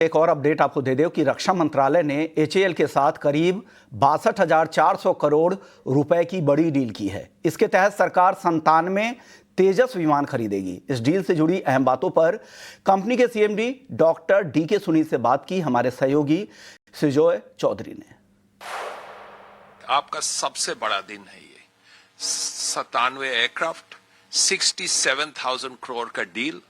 एक और अपडेट आपको दे दें कि रक्षा मंत्रालय ने एचएएल के साथ करीब 62,400 करोड़ रुपए की बड़ी डील की है। इसके तहत सरकार 97 तेजस विमान खरीदेगी। इस डील से जुड़ी अहम बातों पर कंपनी के सीएमडी डॉक्टर डीके सुनील से बात की हमारे सहयोगी सुजॉय चौधरी ने। आपका सबसे बड़ा दिन है ये, 97 एयरक्राफ्ट, 67,000 करोड़ का डील।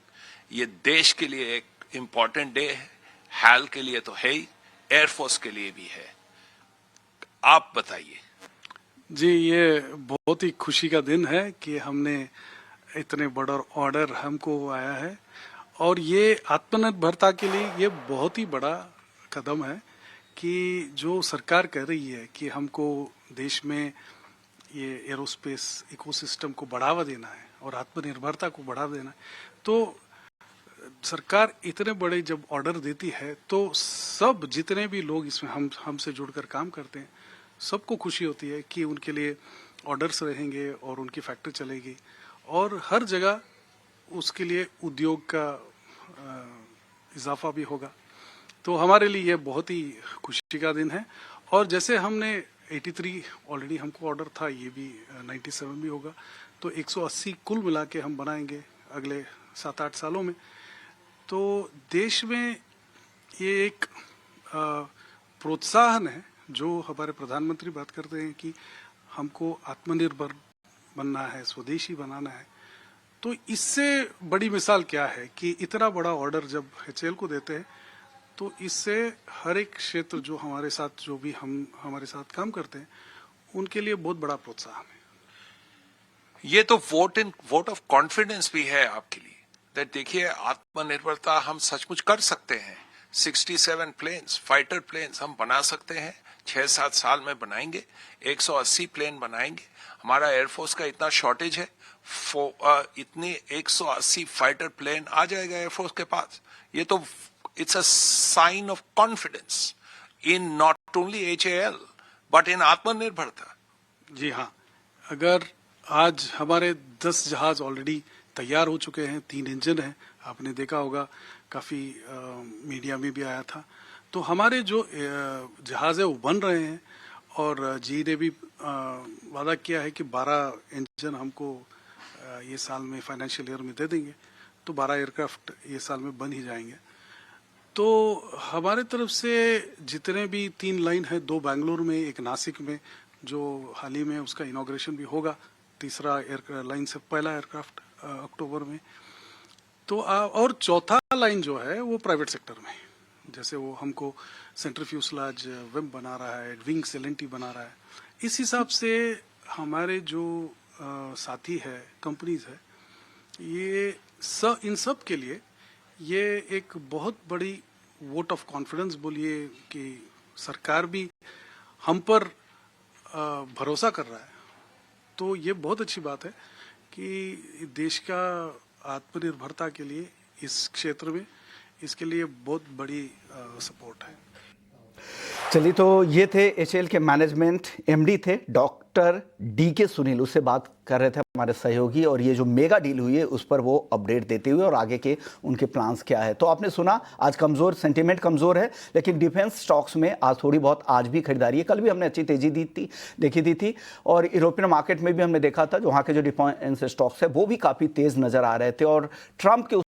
ये देश के लिए एक इंपॉर्टेंट डे है, हैल के लिए तो है ही, एयरफोर्स के लिए भी है। आप बताइए। जी, ये बहुत ही खुशी का दिन है कि हमने इतने बड़ा ऑर्डर हमको आया है और ये आत्मनिर्भरता के लिए ये बहुत ही बड़ा कदम है कि जो सरकार कह रही है कि हमको देश में ये एरोस्पेस इकोसिस्टम को बढ़ावा देना है और आत्मनिर्भरता को बढ़ावा देना है। तो सरकार इतने बड़े जब ऑर्डर देती है तो सब जितने भी लोग इसमें हमसे जुड़कर काम करते हैं सबको खुशी होती है कि उनके लिए ऑर्डर्स रहेंगे और उनकी फैक्ट्री चलेगी और हर जगह उसके लिए उद्योग का इजाफा भी होगा। तो हमारे लिए ये बहुत ही खुशी का दिन है। और जैसे हमने 83 ऑलरेडी हमको ऑर्डर था, ये भी 97 भी होगा, तो 180 कुल मिला के हम बनाएंगे अगले 7-8 सालों में। तो देश में ये एक प्रोत्साहन है जो हमारे प्रधानमंत्री बात करते हैं कि हमको आत्मनिर्भर बनना है, स्वदेशी बनाना है। तो इससे बड़ी मिसाल क्या है कि इतना बड़ा ऑर्डर जब एचएएल को देते हैं तो इससे हर एक क्षेत्र जो हमारे साथ जो भी हमारे साथ काम करते हैं उनके लिए बहुत बड़ा प्रोत्साहन है। ये तो वोट ऑफ कॉन्फिडेंस भी है आपके लिए। देखिए, आत्मनिर्भरता हम सचमुच कर सकते हैं। 67 प्लेन्स, फाइटर प्लेन्स हम बना सकते हैं, 6-7 साल में बनाएंगे, 180 प्लेन बनाएंगे। हमारा एयरफोर्स का इतना शॉर्टेज है, इतने 180 फाइटर प्लेन आ जाएगा एयरफोर्स के पास। ये तो it's a sign of confidence in not only HAL but in Atmanirbharta. जी हाँ, अगर आज हमारे 10 जहाज ऑलरेडी तैयार हो चुके हैं, 3 इंजन हैं, आपने देखा होगा, काफी मीडिया में भी आया था। तो हमारे जो जहाज है वो बन रहे हैं और जी ने भी वादा किया है कि 12 इंजन हमको ये साल में फाइनेंशियल ईयर में दे देंगे। तो 12 एयरक्राफ्ट ये साल में बन ही जाएंगे। तो हमारे तरफ से जितने भी 3 लाइन है, 2 बेंगलुरु में, 1 नासिक में, जो हाल ही में उसका इनॉग्रेशन भी होगा। तीसरा लाइन से पहला एयरक्राफ्ट अक्टूबर में। तो और चौथा लाइन जो है वो प्राइवेट सेक्टर में, जैसे वो हमको सेंटर फ्यूसलाज विम बना रहा है, विंग्स एलएनटी बना रहा है। इस हिसाब से हमारे जो साथी है, कंपनीज है, ये इन सब के लिए ये एक बहुत बड़ी वोट ऑफ कॉन्फिडेंस बोलिए कि सरकार भी हम पर भरोसा कर रहा है। तो ये बहुत अच्छी बात है कि देश का आत्मनिर्भरता के लिए इस क्षेत्र में इसके लिए बहुत बड़ी सपोर्ट है। चलिए, तो ये थे एचएएल के मैनेजमेंट एमडी थे डॉक्टर डीके सुनील, उससे बात कर रहे थे हमारे सहयोगी, और ये जो मेगा डील हुई है उस पर वो अपडेट देते हुए और आगे के उनके प्लान्स क्या है। तो आपने सुना, आज कमज़ोर सेंटीमेंट कमज़ोर है, लेकिन डिफेंस स्टॉक्स में आज थोड़ी बहुत आज भी खरीदारी है। कल भी हमने अच्छी तेजी देखी थी और यूरोपियन मार्केट में भी हमने देखा था जो वहाँ के जो डिफेंस स्टॉक्स है वो भी काफ़ी तेज़ नज़र आ रहे थे। और ट्रंप के